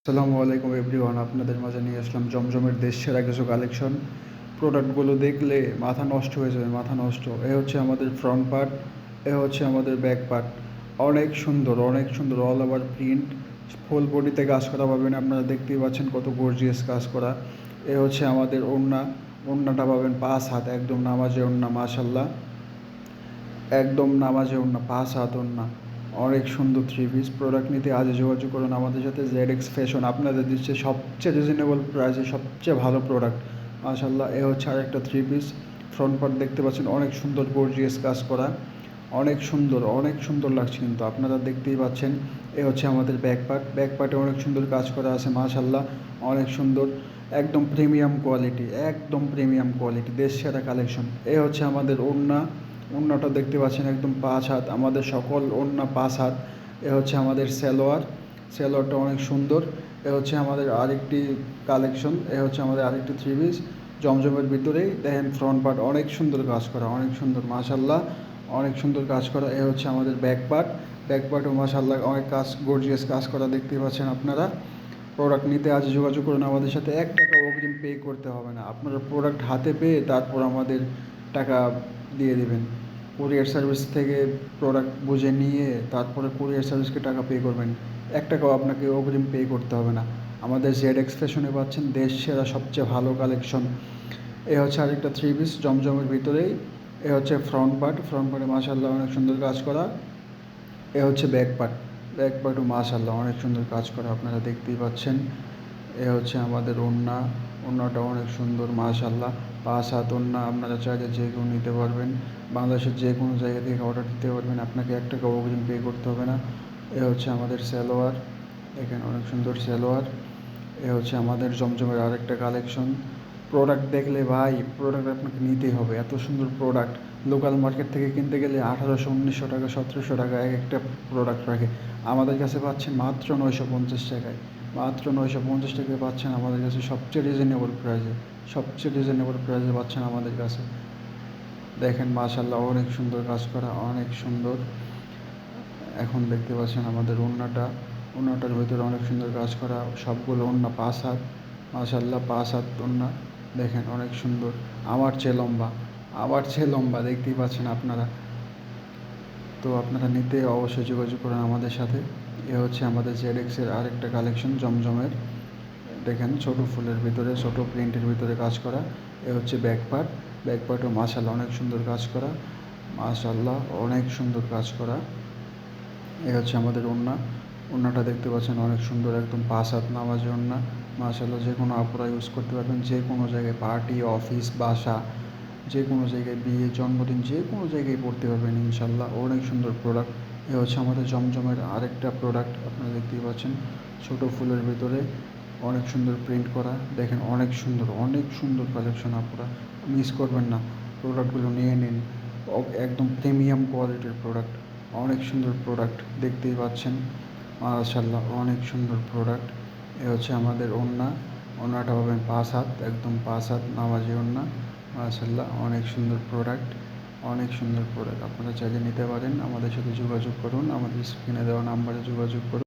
আসসালামু আলাইকুম এভরিওয়ান, আপনাদের মাঝে নিয়ে আসলাম জমজমের দেশ সেরা কিছু কালেকশন। প্রোডাক্টগুলো দেখলে মাথা নষ্ট হয়ে যাবে, মাথা নষ্ট। এ হচ্ছে আমাদের ফ্রন্ট পার্ট, এ হচ্ছে আমাদের ব্যাক পার্ট। অনেক সুন্দর, অনেক সুন্দর, অল ওভার প্রিন্ট, ফুল বডিতে কাজ করা পাবেন। আপনারা দেখতেই পাচ্ছেন কত গর্জিয়াস কাজ করা। এ হচ্ছে আমাদের ওড়না, ওড়নাটা পাবেন 5 হাত, একদম নামাজে ওড়না, মাশাল্লাহ, একদম নামাজে ওড়না, 5 হাত ওড়না। অনেক সুন্দর থ্রি পিস। প্রোডাক্ট নিতে আজই যোগাযোগ করুন আমাদের সাথে। ZX ফ্যাশন আপনাদের দিচ্ছে সবচেয়ে রিজনেবল প্রাইসে সবচেয়ে ভালো প্রোডাক্ট, মাশাল্লাহ। এ হচ্ছে আরেকটা থ্রি পিস। ফ্রন্ট পার্ট দেখতে পাচ্ছেন অনেক সুন্দর গর্জিয়াস কাজ করা, অনেক সুন্দর, অনেক সুন্দর লাগছে কিন্তু আপনারা দেখতেই পাচ্ছেন। এ হচ্ছে আমাদের ব্যাক পার্ট, ব্যাক পার্টে অনেক সুন্দর কাজ করা আছে, মাশাল্লাহ, অনেক সুন্দর, একদম প্রিমিয়াম কোয়ালিটি, একদম প্রিমিয়াম কোয়ালিটি, দেশ সেরা কালেকশন। এ হচ্ছে আমাদের ওড়না, ওড়নাটা দেখতে পাচ্ছেন একদম 5 হাত, আমাদের সকল ওড়না 5 হাত। এ হচ্ছে আমাদের সালোয়ার, সালোয়ারটা অনেক সুন্দর। এ হচ্ছে আমাদের আরেকটি কালেকশন, এ হচ্ছে আমাদের আরেকটি থ্রি পিস জমজমের ভিতরেই। দেখেন ফ্রন্ট পার্ট অনেক সুন্দর কাজ করা, অনেক সুন্দর, মাশাল্লাহ, অনেক সুন্দর কাজ করা। এ হচ্ছে আমাদের ব্যাক পার্ট, ব্যাক পার্টও মাশাল্লাহ অনেক কাজ, গর্জিয়াস কাজ করা দেখতেই পাচ্ছেন আপনারা। প্রোডাক্ট নিতে আজ যোগাযোগ করুন আমাদের সাথে। 1 টাকা অগ্রিম পে করতে হবে না, আপনারা প্রোডাক্ট হাতে পেয়ে তারপর আমাদের টাকা দিয়ে দেবেন। কুরিয়ার সার্ভিস থেকে প্রোডাক্ট বুঝে নিয়ে তারপরে কুরিয়ার সার্ভিসকে টাকা পে করবেন। 1 টাকাও আপনাকে অগ্রিম পে করতে হবে না। আমাদের ZX ফ্যাশনে পাচ্ছেন দেশ সেরা সবচেয়ে ভালো কালেকশন। এ হচ্ছে আরেকটা থ্রি পিস জমজমের ভিতরেই। এ হচ্ছে ফ্রন্ট পার্ট, ফ্রন্ট পার্টে মাশাল্লাহ অনেক সুন্দর কাজ করা। এ হচ্ছে ব্যাক পার্ট, ব্যাক পার্টও মাশাল্লাহ অনেক সুন্দর কাজ করা, আপনারা দেখতেই পাচ্ছেন। এ হচ্ছে আমাদের ওড়না, ওড়নাটা অনেক সুন্দর, মাশাল্লাহ, 5 হাত ওড়না। আপনারা চাইলে যে কেউ নিতে পারবেন, বাংলাদেশের যে কোনো জায়গা থেকে অর্ডার দিতে পারবেন, আপনাকে 1 টাকা অগ্রিম পে করতে হবে না। এ হচ্ছে আমাদের সালোয়ার, এখানে অনেক সুন্দর সালোয়ার। এ হচ্ছে আমাদের জমজমের আরেকটা কালেকশন। প্রোডাক্ট দেখলে ভাই, প্রোডাক্ট আপনাকে নিতেই হবে, এত সুন্দর প্রোডাক্ট। লোকাল মার্কেট থেকে কিনতে গেলে 1800, 1900 টাকা, 1700 টাকা এক একটা প্রোডাক্ট রাখে। আমাদের কাছে পাচ্ছেন মাত্র 950 টাকায়, মাত্র 950 টাকায় পাচ্ছেন আমাদের কাছে সবচেয়ে রিজনেবল প্রাইসে, সবচেয়ে রিজনেবল প্রাইসে পাচ্ছেন আমাদের কাছে। দেখেন মাশাল্লাহ অনেক সুন্দর কাজ করা, অনেক সুন্দর। এখন দেখতে পাচ্ছেন আমাদের ওড়নাটা, ওড়নাটার ভিতরে অনেক সুন্দর কাজ করা, সবগুলো ওড়না 5 হাত, মাশাল্লাহ, 5 হাত ওড়না। দেখেন অনেক সুন্দর, আমার চেয়ে লম্বা, আমার চেয়ে লম্বা, দেখতেই পাচ্ছেন আপনারা। তো আপনারা নিতে অবশ্যই যোগাযোগ করুন আমাদের সাথে। এ হচ্ছে আমাদের ZX-এর আরেকটা কালেকশন জমজমের। দেখেন ছোট ফুলের ভিতরে, ছোট প্রিন্টের ভিতরে কাজ করা। এ হচ্ছে ব্যাক পার্ট, ব্যাক পার্টও মাশাল্লাহ অনেক সুন্দর কাজ করা, মাশাল্লাহ অনেক সুন্দর কাজ করা। এই হচ্ছে আমাদের ওড়না, ওড়নাটা দেখতে পাচ্ছেন অনেক সুন্দর, একদম 5 হাত নামাজি ওড়না, মাশাল্লাহ। যে কোনো আপুরা ইউজ করতে পারবেন, যে কোনো জায়গায় পার্টি, অফিস, বাসা, যে কোনো জায়গায় বিয়ে, জন্মদিন, যে কোনো জায়গায় পড়তে পারবেন ইনশাল্লাহ। অনেক সুন্দর প্রোডাক্ট। এ হচ্ছে আমাদের জমজমের আরেকটা প্রোডাক্ট, আপনারা দেখতেই পাচ্ছেন ছোটো ফুলের ভিতরে অনেক সুন্দর প্রিন্ট করা। দেখেন অনেক সুন্দর, অনেক সুন্দর কালেকশন, আপুরা মিস করবেন না, প্রোডাক্টগুলো নিয়ে নিন। একদম প্রিমিয়াম কোয়ালিটির প্রোডাক্ট, অনেক সুন্দর প্রোডাক্ট, দেখতেই পাচ্ছেন, মাশাল্লাহ অনেক সুন্দর প্রোডাক্ট। এ হচ্ছে আমাদের ওড়না, ওড়নাটা পাবেন 5 হাত, একদম 5 হাত নামাজি ওড়না, মাশাল্লাহ অনেক সুন্দর প্রোডাক্ট, অনেক সুন্দর প্রোডাক্ট। আপনারা চাইলে নিতে পারেন, আমাদের সাথে যোগাযোগ করুন, আমাদের স্ক্রিনে দেওয়া নাম্বারে যোগাযোগ করুন।